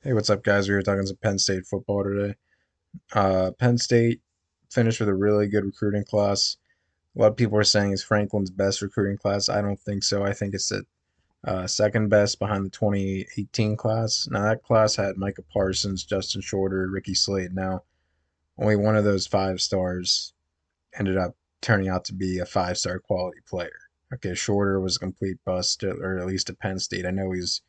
Hey, what's up, guys? We were talking some Penn State football today. Penn State finished with a really good recruiting class. A lot of people are saying it's Franklin's best recruiting class. I don't think so. I think it's the second best behind the 2018 class. Now, that class had Micah Parsons, Justin Shorter, Ricky Slade. Now, only one of those five stars ended up turning out to be a five-star quality player. Okay, Shorter was a complete bust, or at least at Penn State. I know he's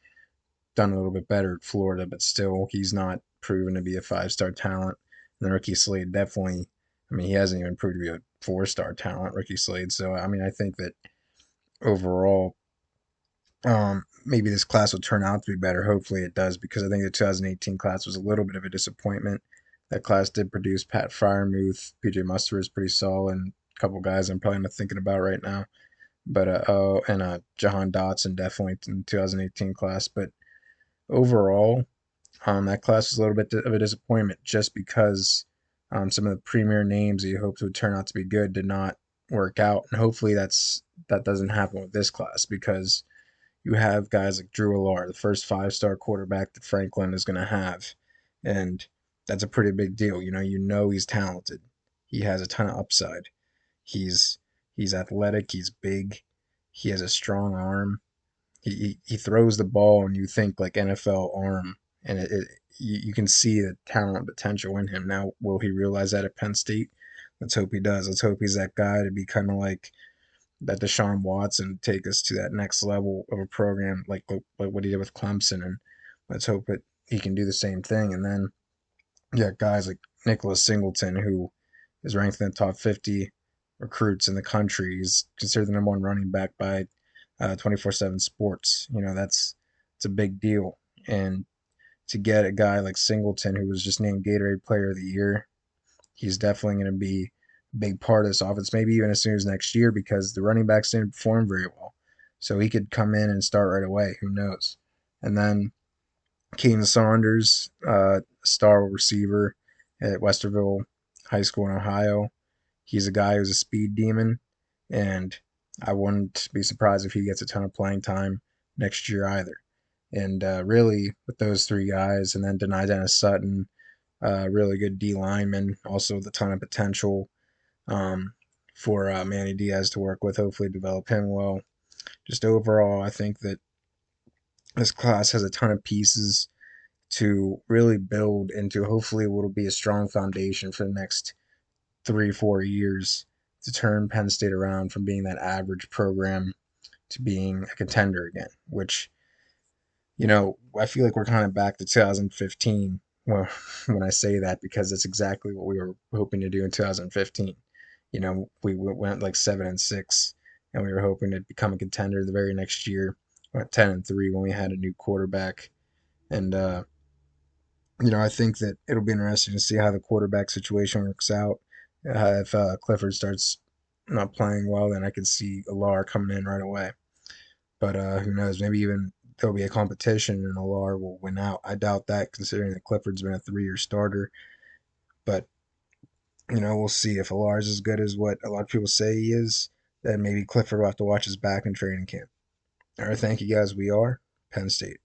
done a little bit better at Florida, but still, he's not proven to be a five-star talent. And then Ricky Slade definitely, I mean, he hasn't even proved to be a four-star talent, Ricky Slade. So, I mean, I think that overall, maybe this class will turn out to be better. Hopefully it does, because I think the 2018 class was a little bit of a disappointment. That class did produce Pat Fryermuth, PJ Muster is pretty solid, and a couple guys I'm probably not thinking about right now. But, Jahan Dotson definitely in the 2018 class. But overall, that class was a little bit of a disappointment just because some of the premier names that you hoped would turn out to be good did not work out, and hopefully that doesn't happen with this class because you have guys like Drew Allar, the first five-star quarterback that Franklin is going to have, and that's a pretty big deal. You know he's talented. He has a ton of upside. He's he's athletic. He's big. He has a strong arm. He throws the ball and you think like NFL arm, and you can see the talent potential in him. Now, will he realize that at Penn State? Let's hope he does. Let's hope he's that guy to be kind of like that Deshaun Watson, take us to that next level of a program like what he did with Clemson, and let's hope that he can do the same thing. And then yeah, guys like Nicholas Singleton, who is ranked in the top 50 recruits in the country. He's considered the number one running back by 24/7 Sports. It's a big deal. And to get a guy like Singleton, who was just named Gatorade Player of the Year, he's definitely going to be a big part of this offense, maybe even as soon as next year, because the running backs didn't perform very well. So he could come in and start right away. Who knows? And then Keenan Saunders, star receiver at Westerville High School in Ohio. He's a guy who's a speed demon, and I wouldn't be surprised if he gets a ton of playing time next year either. And really, with those three guys, and then Denai Dennis Sutton, really good D lineman, also with a ton of potential um, for Manny Diaz to work with, hopefully develop him well. Just overall, I think that this class has a ton of pieces to really build into hopefully what will be a strong foundation for the next 3, 4 years to turn Penn State around from being that average program to being a contender again, which, I feel like we're kind of back to 2015 when I say that, because that's exactly what we were hoping to do in 2015. We went like 7-6, and we were hoping to become a contender the very next year. Went 10-3 when we had a new quarterback, and I think that it'll be interesting to see how the quarterback situation works out. If Clifford starts not playing well, then I could see Alar coming in right away. But who knows? Maybe even there'll be a competition and Alar will win out. I doubt that, considering that Clifford's been a 3-year starter. But we'll see. If Alar's as good as what a lot of people say he is, then maybe Clifford will have to watch his back in training camp. All right, thank you guys. We are Penn State.